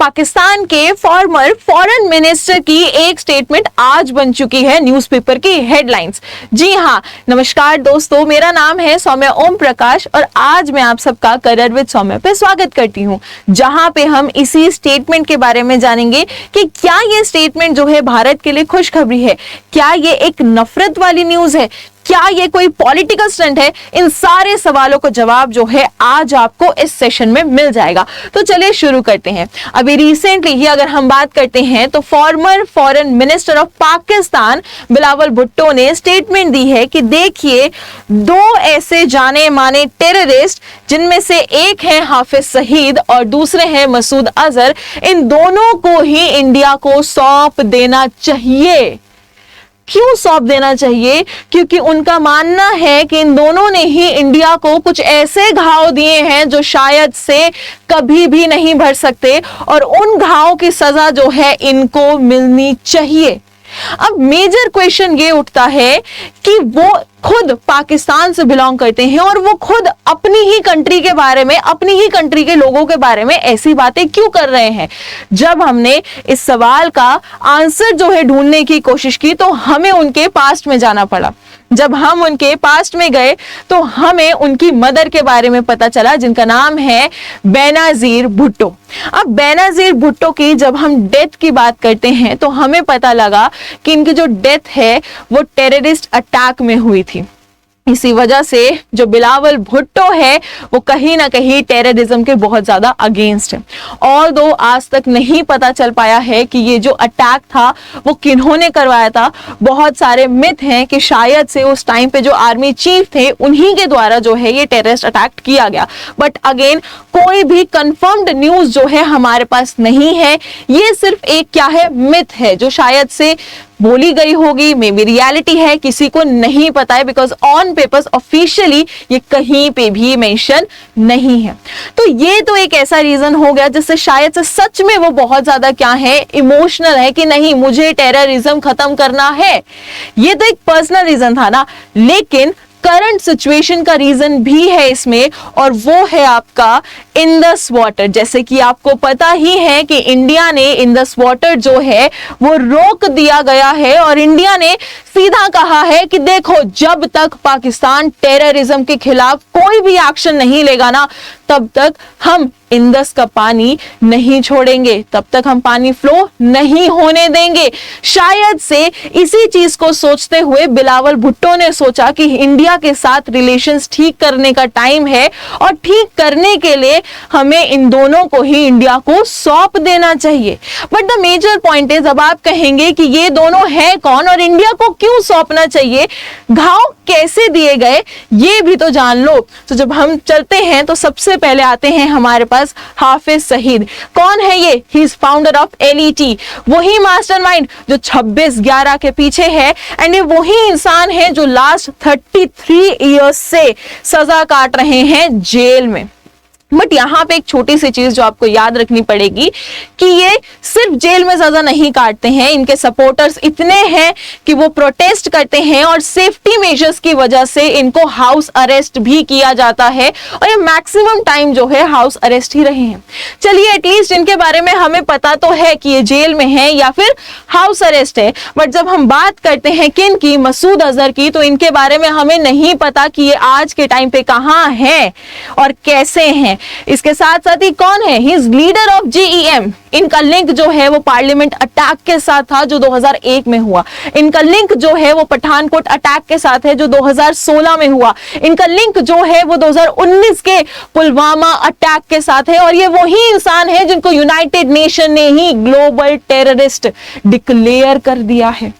पाकिस्तान के farmer foreign minister की एक स्टेटमेंट आज बन चुकी है न्यूज़पेपर की हेडलाइंस। जी हाँ, नमस्कार दोस्तों, मेरा नाम है सौम्या ओम प्रकाश और आज मैं आप सबका करियर विद सौम्या पे स्वागत करती हूँ, जहां पे हम इसी स्टेटमेंट के बारे में जानेंगे कि क्या ये स्टेटमेंट जो है भारत के लिए खुशखबरी है, क्या ये एक नफरत वाली न्यूज है, क्या ये कोई पॉलिटिकल स्टंट है। इन सारे सवालों को जवाब जो है आज आपको इस सेशन में मिल जाएगा। तो चलिए शुरू करते हैं। अभी रिसेंटली ही अगर हम बात करते हैं तो farmer foreign minister of Pakistan Bilawal Bhutto ने स्टेटमेंट दी है कि देखिए, दो ऐसे जाने माने टेररिस्ट जिनमें से एक है हाफिज सईद और दूसरे हैं मसूद अजहर, इन दोनों को ही इंडिया को सौंप देना चाहिए। क्यों सौंप देना चाहिए? क्योंकि उनका मानना है कि इन दोनों ने ही इंडिया को कुछ ऐसे घाव दिए हैं जो शायद से कभी भी नहीं भर सकते और उन घावों की सजा जो है इनको मिलनी चाहिए। अब मेजर क्वेश्चन ये उठता है कि वो खुद पाकिस्तान से बिलोंग करते हैं और वो खुद अपनी ही कंट्री के बारे में, अपनी ही कंट्री के लोगों के बारे में ऐसी बातें क्यों कर रहे हैं। जब हमने इस सवाल का आंसर जो है ढूंढने की कोशिश की तो हमें उनके पास्ट में जाना पड़ा। जब हम उनके पास्ट में गए तो हमें उनकी मदर के बारे में पता चला, जिनका नाम है बेनजीर भुट्टो। अब बेनजीर भुट्टो की जब हम डेथ की बात करते हैं तो हमें पता लगा कि इनकी जो डेथ है वो टेररिस्ट अटैक में हुई थी। इसी वजह से जो बिलावल भुट्टो है वो कहीं ना कहीं टेररिज्म के बहुत ज्यादा अगेंस्ट है। और दो आज तक नहीं पता चल पाया है कि ये जो अटैक था वो किन्होंने करवाया था। बहुत सारे मिथ हैं कि शायद से उस टाइम पे जो आर्मी चीफ थे उन्हीं के द्वारा जो है ये टेररिस्ट अटैक किया गया। बट अगेन कोई भी कंफर्म्ड न्यूज जो है हमारे पास नहीं है। ये सिर्फ एक क्या है, मिथ है जो शायद से बोली गई होगी, मे बी रियलिटी है, किसी को नहीं पता है, बिकॉज ऑन पेपर्स ऑफिशियली ये कहीं पे भी मेंशन नहीं है। तो ये तो एक ऐसा रीजन हो गया जिससे शायद से सच में वो बहुत ज्यादा क्या है, इमोशनल है कि नहीं मुझे टेररिज्म खत्म करना है। ये तो एक पर्सनल रीजन था ना, लेकिन करंट सिचुएशन का रीजन भी है इसमें और वो है आपका इंडस वाटर। जैसे कि आपको पता ही है कि इंडिया ने इंडस वाटर जो है वो रोक दिया गया है और इंडिया ने सीधा कहा है कि देखो, जब तक पाकिस्तान टेररिज्म के खिलाफ कोई भी एक्शन नहीं लेगा ना, तब तक हम इंडस का पानी नहीं छोड़ेंगे, तब तक हम पानी फ्लो नहीं होने देंगे। शायद से इसी चीज को सोचते हुए बिलावल भुट्टो ने सोचा कि इंडिया के साथ रिलेशंस ठीक करने का टाइम है और ठीक करने के लिए हमें इन दोनों को ही इंडिया को सौंप देना चाहिए। But the major point is, अब आप कहेंगे कि ये दोनों है कौन और इंडिया को क्यों सौंपना चाहिए, घाव कैसे दिए गए, ये भी तो जान लो। तो जब हम चलते हैं तो सबसे पहले आते हैं हमारे पास हाफिज सईद। कौन है ये? He is founder of LET, वही मास्टरमाइंड जो 26/11 के पीछे है एंड ये वही इंसान है जो लास्ट 33 इयर्स से सजा काट रहे हैं जेल में। बट यहाँ पे एक छोटी सी चीज जो आपको याद रखनी पड़ेगी कि ये सिर्फ जेल में सजा नहीं काटते हैं, इनके सपोर्टर्स इतने हैं कि वो प्रोटेस्ट करते हैं और सेफ्टी मेजर्स की वजह से इनको हाउस अरेस्ट भी किया जाता है और ये मैक्सिमम टाइम जो है हाउस अरेस्ट ही रहे हैं। चलिए, एटलीस्ट इनके बारे में हमें पता तो है कि ये जेल में है या फिर हाउस अरेस्ट है। बट जब हम बात करते हैं किन की, मसूद अजहर की, तो इनके बारे में हमें नहीं पता कि ये आज के टाइम पे कहाँ है और कैसे हैं। इसके साथ साथ ही कौन है? He is leader of JeM. इनका लिंक जो है वो पार्लियामेंट अटैक के साथ था जो 2001 में हुआ। इनका लिंक जो है वो पठानकोट अटैक के साथ है जो 2016 में हुआ। इनका लिंक जो है वो 2019 के पुलवामा अटैक के साथ है और ये वही इंसान है जिनको यूनाइटेड नेशन ने ही ग्लोबल टेररिस्ट डिक्लेयर कर दिया है।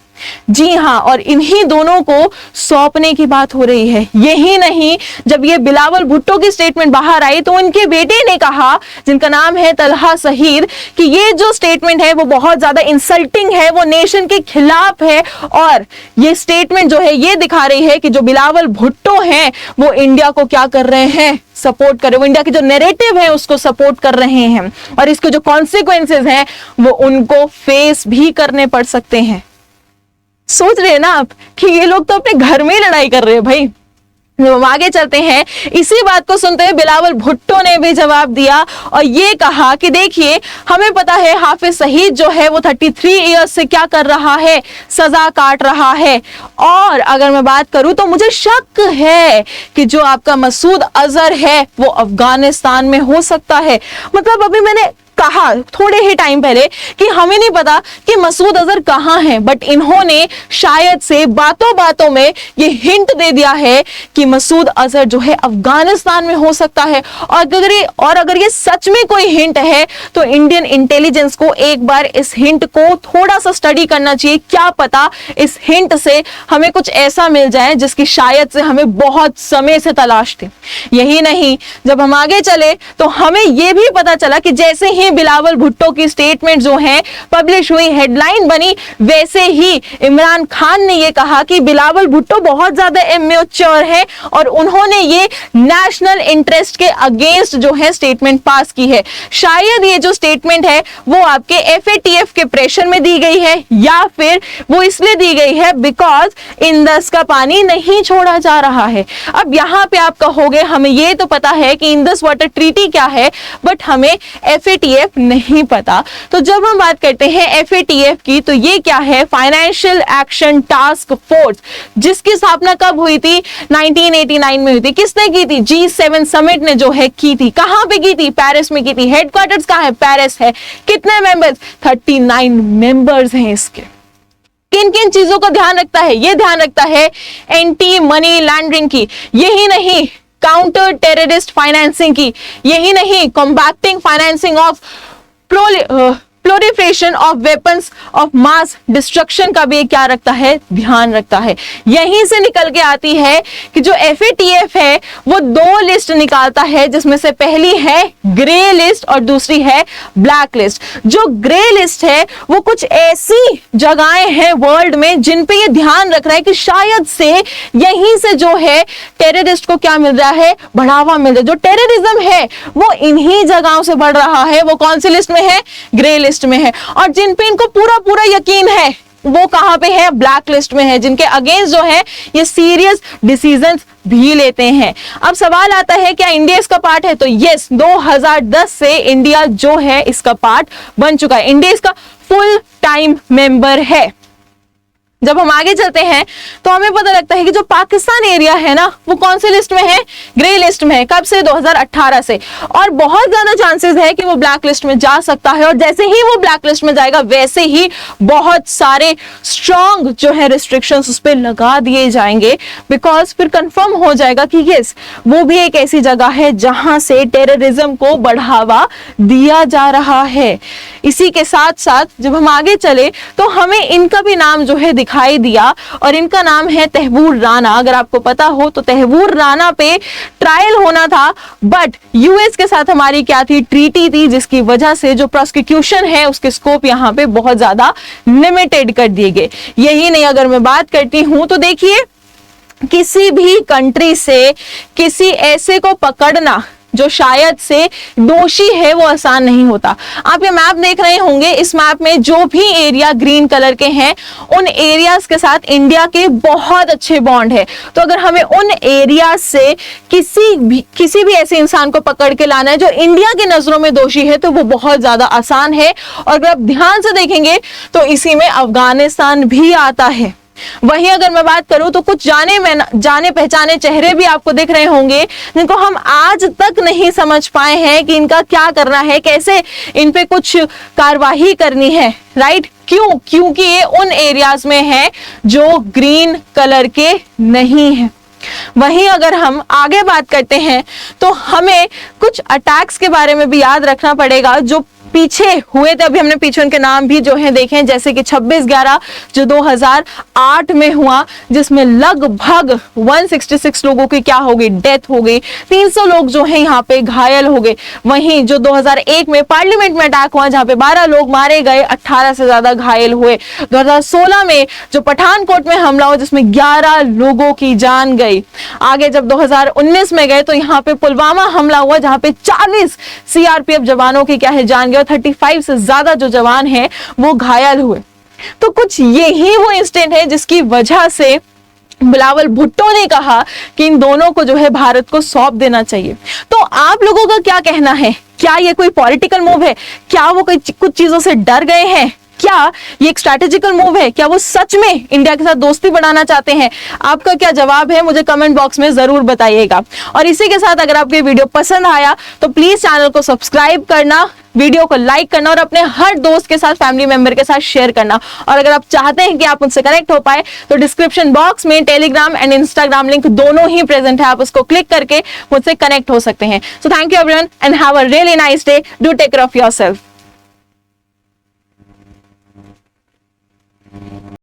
जी हाँ, और इन्हीं दोनों को सौंपने की बात हो रही है। यही नहीं, जब ये बिलावल भुट्टो की स्टेटमेंट बाहर आई तो उनके बेटे ने कहा, जिनका नाम है तलहा सईद, कि ये जो स्टेटमेंट है वो बहुत ज्यादा इंसल्टिंग है, वो नेशन के खिलाफ है और ये स्टेटमेंट जो है ये दिखा रही है कि जो बिलावल भुट्टो हैं वो इंडिया को क्या कर रहे हैं, सपोर्ट कर रहे हैं। वो इंडिया की जो नैरेटिव है उसको सपोर्ट कर रहे हैं और इसके जो कॉन्सिक्वेंसेज हैं वो उनको फेस भी करने पड़ सकते हैं। सोच रहे हैं ना आप कि ये लोग तो अपने घर में ही लड़ाई कर रहे हैं भाई। हम आगे चलते हैं, इसी बात को सुनते हुए बिलावल भुट्टो ने भी जवाब दिया और ये कहा कि देखिए, हमें पता है हाफिज सईद जो है वो 33 इयर्स से क्या कर रहा है, सजा काट रहा है। और अगर मैं बात करूं तो मुझे शक है कि जो आपका मसूद अजहर है वो अफगानिस्तान में हो सकता है। मतलब अभी मैंने कहा थोड़े ही टाइम पहले कि हमें नहीं पता कि मसूद अजहर कहां है, बट इन्होंने शायद से बातों बातों में ये हिंट दे दिया है कि मसूद अजहर जो है अफगानिस्तान में हो सकता है। और अगर ये सच में कोई हिंट है तो इंडियन इंटेलिजेंस को एक बार इस हिंट को थोड़ा सा स्टडी करना चाहिए। क्या पता इस हिंट से हमें कुछ ऐसा मिल जाए जिसकी शायद से हमें बहुत समय से तलाश थी। यही नहीं, जब हम आगे चले तो हमें यह भी पता चला कि जैसे ही बिलावल भुट्टो की स्टेटमेंट जो है पब्लिश हुई, हेडलाइन बनी, वैसे ही इमरान खान ने यह कहा कि बिलावल भुट्टो बहुत ज्यादा इमैच्योर है और उन्होंने ये नेशनल इंटरेस्ट के अगेंस्ट जो है स्टेटमेंट पास की है। शायद ये जो स्टेटमेंट है वो आपके FATF के प्रेशर में दी गई है या फिर वो इसलिए दी गई है बिकॉज इंदस का पानी नहीं छोड़ा जा रहा है। अब यहां पे आप कहोगे हमें ये तो पता है कि इंदस वाटर ट्रीटी क्या है, बट हमें FATF नहीं पता। तो जब हम बात करते हैं FATF की तो ये क्या है, फाइनेंशियल एक्शन टास्क फोर्स, जिसकी स्थापना कब हुई थी, 1989 में हुई थी। किसने की थी, G7 समिट ने जो है की थी। कहां पे की थी, पेरिस में की थी। हेडक्वार्टर्स कहां है, पेरिस है। कितने मेंबर्स, 39 मेंबर्स हैं इसके। किन किन चीजों का ध्यान रखता है, ये ध्यान रखता है एंटी मनी लॉन्ड्रिंग की, यही नहीं काउंटर टेररिस्ट फाइनेंसिंग की, यही नहीं combating financing of proliferation of weapons of mass destruction का भी क्या रखता है, ध्यान रखता है। यहीं से निकल के आती है कि जो FATF है वो 2 लिस्ट निकालता है, जिसमें से पहली है ग्रे लिस्ट और दूसरी है ब्लैक लिस्ट। जो ग्रे लिस्ट है वो कुछ ऐसी जगहें हैं वर्ल्ड में जिन पे ये ध्यान रख रहा है कि शायद से यहीं से जो है टेररिस्ट को क्या मिल रहा है, बढ़ावा मिल रहा है। जो टेररिज्म है वो इन्हीं जगहों से बढ़ रहा है। वो कौन सी लिस्ट में है, ग्रे लिस्ट में है। और जिन पे इनको पूरा पूरा यकीन है वो कहां पे है, ब्लैक लिस्ट में है, जिनके अगेंस्ट जो है ये सीरियस डिसीजंस भी लेते हैं। अब सवाल आता है क्या इंडिया इसका पार्ट है, तो यस, 2010 से इंडिया जो है इसका पार्ट बन चुका है। इंडिया इसका फुल टाइम मेंबर है। जब हम आगे चलते हैं तो हमें पता लगता है कि जो पाकिस्तान एरिया है ना वो कौन सी लिस्ट में है, ग्रे लिस्ट में है। कब से, 2018 से। और बहुत ज्यादा चांसेस है कि वो ब्लैक लिस्ट में जा सकता है। और जैसे ही वो ब्लैक लिस्ट में जाएगा वैसे ही बहुत सारे स्ट्रॉन्ग जो है रिस्ट्रिक्शंस उस पर लगा दिए जाएंगे, बिकॉज फिर कंफर्म हो जाएगा कि यस वो भी एक ऐसी जगह है जहां से टेररिज्म को बढ़ावा दिया जा रहा है। इसी के साथ साथ जब हम आगे चले तो हमें इनका भी नाम जो है दिखाई दिया और इनका नाम है तहवूर राना। अगर आपको पता हो तो तहवूर राना पे ट्रायल होना था, बट यूएस के साथ हमारी क्या थी, ट्रीटी थी, जिसकी वजह से जो प्रोसिक्यूशन है उसके स्कोप यहाँ पे बहुत ज्यादा लिमिटेड कर दिए गए। यही नहीं, अगर मैं बात करती हूं तो देखिए किसी भी कंट्री से किसी ऐसे को पकड़ना जो शायद से दोषी है वो आसान नहीं होता। आप ये मैप देख रहे होंगे, इस मैप में जो भी एरिया ग्रीन कलर के हैं उन एरियाज के साथ इंडिया के बहुत अच्छे बॉन्ड है। तो अगर हमें उन एरिया से किसी भी ऐसे इंसान को पकड़ के लाना है जो इंडिया की नजरों में दोषी है तो वो बहुत ज्यादा आसान है। और अगर आप ध्यान से देखेंगे तो इसी में अफगानिस्तान भी आता है। वहीं अगर मैं बात करूं तो कुछ जाने पहचाने चेहरे भी आपको दिख रहे होंगे जिनको हम आज तक नहीं समझ पाए हैं कि इनका क्या करना है, कैसे इन पे कुछ कार्यवाही करनी है, राइट? क्यों? क्योंकि ये उन एरियाज में है जो ग्रीन कलर के नहीं है। वहीं अगर हम आगे बात करते हैं तो हमें कुछ अटैक्स के बारे में भी याद रखना पड़ेगा जो पीछे हुए थे। अभी हमने पीछे उनके नाम भी जो हैं देखे, जैसे कि 26/11 जो 2008 में हुआ, जिसमें लगभग 166 लोगों की क्या हो गई, डेथ हो गई। 300 लोग जो हैं यहाँ पे घायल हो गए। वहीं जो 2001 में पार्लियामेंट में अटैक हुआ जहाँ पे 12 लोग मारे गए, 18 से ज्यादा घायल हुए। 2016 में जो पठानकोट में हमला हुआ जिसमें 11 लोगों की जान गई। आगे जब 2019 में गए तो यहाँ पे पुलवामा हमला हुआ जहाँ पे 40 CRPF जवानों की क्या है जान गई, 35 से ज्यादा जो जवान हैं वो घायल हुए। तो कुछ यही वो इंसिडेंट है जिसकी वजह से बिलावल भुट्टो ने कहा कि इन दोनों को जो है भारत को सौंप देना चाहिए। तो आप लोगों का क्या कहना है? क्या ये कोई पॉलिटिकल मूव है? क्या वो कुछ चीजों से डर गए हैं? क्या ये एक स्ट्रैटेजिकल मूव है? क्या वो सच में इंडिया के साथ दोस्ती बढ़ाना चाहते हैं? आपका क्या जवाब है मुझे कमेंट बॉक्स में जरूर बताइएगा। और इसी के साथ अगर आपको ये वीडियो पसंद आया तो प्लीज चैनल को सब्सक्राइब करना, वीडियो को लाइक करना और अपने हर दोस्त के साथ, फैमिली मेंबर के साथ शेयर करना। और अगर आप चाहते हैं कि आप मुझसे कनेक्ट हो पाए तो डिस्क्रिप्शन बॉक्स में टेलीग्राम एंड इंस्टाग्राम लिंक दोनों ही प्रेजेंट है, आप उसको क्लिक करके मुझसे कनेक्ट हो सकते हैं। So thank you everyone and have a really nice day. Do take care of yourself.